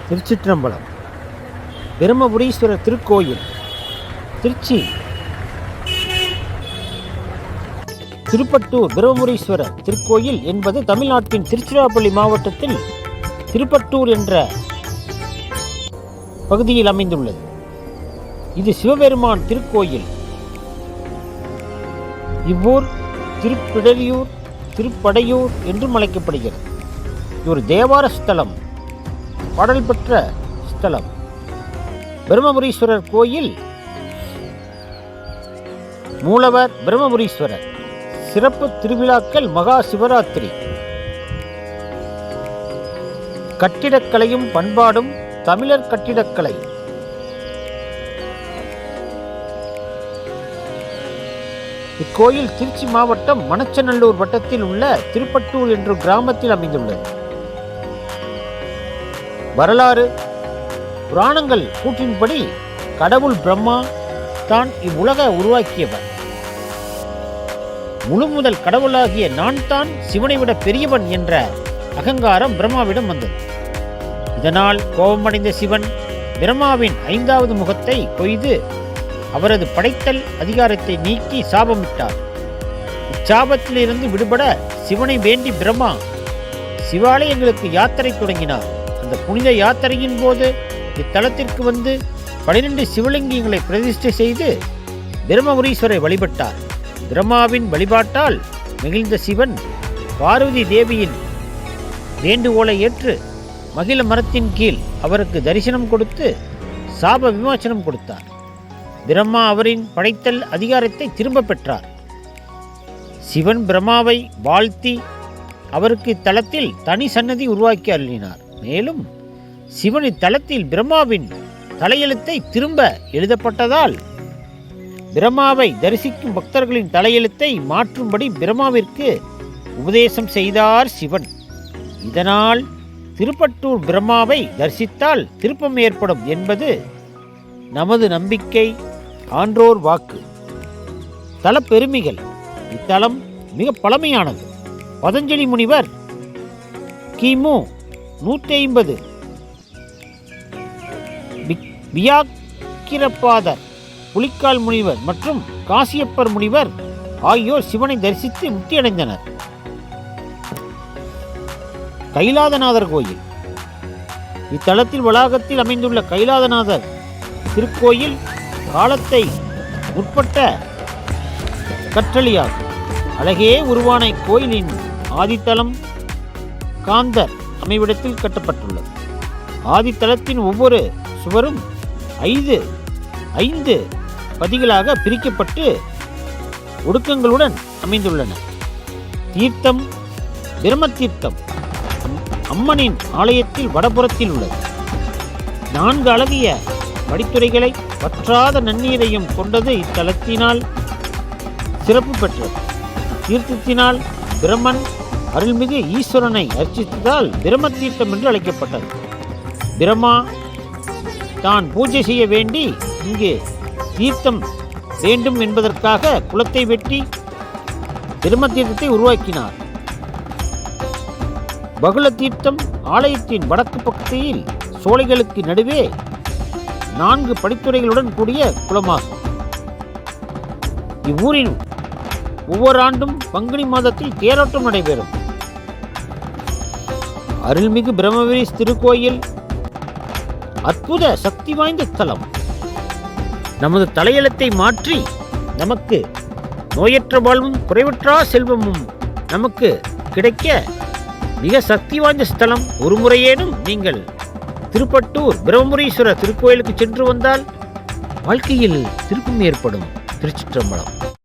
திருச்சிற்றம்பலம். பிரம்மபுரீஸ்வரர் திருக்கோயில் திருச்சி. திருப்பட்டூர் பிரம்மபுரீஸ்வரர் திருக்கோயில் என்பது தமிழ்நாட்டின் திருச்சிராப்பள்ளி மாவட்டத்தில் திருப்பட்டூர் என்ற பகுதியில் அமைந்துள்ளது. இது சிவபெருமான் திருக்கோயில். இவ்வூர் திருப்பிடலியூர், திருப்படையூர் என்றும் அழைக்கப்படுகிறது. இது ஒரு தேவார ஸ்தலம், பாடல் பெற்ற ஸ்தலம். பிரம்மபுரீஸ்வரர் கோயில் மூலவர் பிரம்மபுரீஸ்வரர். சிறப்பு திருவிழாக்கள் மகா சிவராத்திரி. கட்டிடக்கலையும் பண்பாடும் தமிழர் கட்டிடக்கலை. இக்கோயில் திருச்சி மாவட்டம் மணச்சநல்லூர் வட்டத்தில் உள்ள திருப்பட்டூர் என்ற கிராமத்தில் அமைந்துள்ளது. வரலாறு புராணங்கள் கூற்றின்படி கடவுள் பிரம்மா தான் இவ்வுலக உருவாக்கியவர். முழு முதல் கடவுளாகிய நான் தான் சிவனை விட பெரியவன் என்ற அகங்காரம் பிரம்மாவிடம் வந்தது. இதனால் கோபமடைந்த சிவன் பிரம்மாவின் 5வது முகத்தை கொய்து அவரது படைத்தல் அதிகாரத்தை நீக்கி சாபமிட்டார். இச்சாபத்திலிருந்து விடுபட சிவனை வேண்டி பிரம்மா சிவாலயங்களுக்கு யாத்திரை தொடங்கினார். அந்த புனித யாத்திரையின் போது இத்தலத்திற்கு வந்து 12 சிவலிங்கங்களை பிரதிஷ்டை செய்து பிரம்மபுரீஸ்வரை வழிபட்டார். பிரம்மாவின் வழிபாட்டால் மகிழ்ந்த சிவன் பார்வதி தேவியின் வேண்டுகோளை ஏற்று மகிழ மரத்தின் கீழ் அவருக்கு தரிசனம் கொடுத்து சாப விமோசனம் கொடுத்தார். பிரம்மா அவரின் படைத்தல் அதிகாரத்தை திரும்ப பெற்றார். சிவன் பிரம்மாவை வாழ்த்தி அவருக்கு இத்தலத்தில் தனி சன்னதி உருவாக்கி அருளினார். மேலும் சிவன் இத்தலத்தில் பிரம்மாவின் தலையெழுத்தை திரும்ப எழுதப்பட்டதால் பிரம்மாவை தரிசிக்கும் பக்தர்களின் தலையெழுத்தை மாற்றும்படி பிரம்மாவிற்கு உபதேசம் செய்தார் சிவன். இதனால் திருப்பட்டூர் பிரம்மாவை தரிசித்தால் திருப்பம் ஏற்படும் என்பது நமது நம்பிக்கை, ஆன்றோர் வாக்கு. தல பெருமைகள். இத்தலம் மிக பழமையானது. பதஞ்சலி முனிவர் கிமு 150, வியாக்கிரபாதர், புலிக்கால் முனிவர் மற்றும் காசியப்பர் முனிவர் ஆகியோர் சிவனை தரிசித்து முக்தியடைந்தனர். கைலாதநாதர் கோயில். இத்தலத்தில் வளாகத்தில் அமைந்துள்ள கைலாதநாதர் திருக்கோயில் காலத்தை முற்பட்ட கற்றளியாகும். அழகே உருவான இக்கோயிலின் ஆதித்தலம் காந்தர் அமைவிடத்தில் கட்டப்பட்டுள்ளது. ஆதித்தலத்தின் ஒவ்வொரு சுவரும் 5 பதிகளாக பிரிக்கப்பட்டு ஒடுக்கங்களுடன் அமைந்துள்ளன. தீர்த்தம் பிரம்ம தீர்த்தம் அம்மனின் ஆலயத்தில் வடபுறத்தில் உள்ளது. 4 அழகிய படித்துறைகளை வற்றாத நன்னீரையும் கொண்டது இத்தலத்தினால் சிறப்பு பெற்றது. தீர்த்தத்தினால் பிரம்மன் அருள்மிகு ஈஸ்வரனை அர்ச்சித்ததால் பிரம்ம தீர்த்தம் என்று அழைக்கப்பட்டது. பிரம்மா தான் பூஜை செய்ய வேண்டி இங்கு தீர்த்தம் வேண்டும் என்பதற்காக குளத்தை வெட்டி பிரம்ம தீர்த்தத்தை உருவாக்கினார். பகுல தீர்த்தம் ஆலயத்தின் வடக்கு பக்கத்தில் சோலைகளுக்கு நடுவே 4 படித்துறைகளுடன் கூடிய குளமாகும். இவ்வூரில் ஒவ்வொரு ஆண்டும் பங்குனி மாதத்தில் தேரோட்டம் நடைபெறும். அருள்மிகு பிரம்மபுரீஸ் திருக்கோயில் அற்புத சக்தி வாய்ந்த தலம். நமது தலையெழுத்தை மாற்றி நமக்கு நோயற்ற வாழ்வும் குறைவற்றா செல்வமும் நமக்கு கிடைக்க மிக சக்தி வாய்ந்த ஸ்தலம். ஒரு முறையேனும் நீங்கள் திருப்பட்டூர் பிரம்மபுரீஸ்வரர் திருக்கோயிலுக்கு சென்று வந்தால் வாழ்க்கையில் திருப்பம் ஏற்படும். திருச்சிற்றம்பலம்.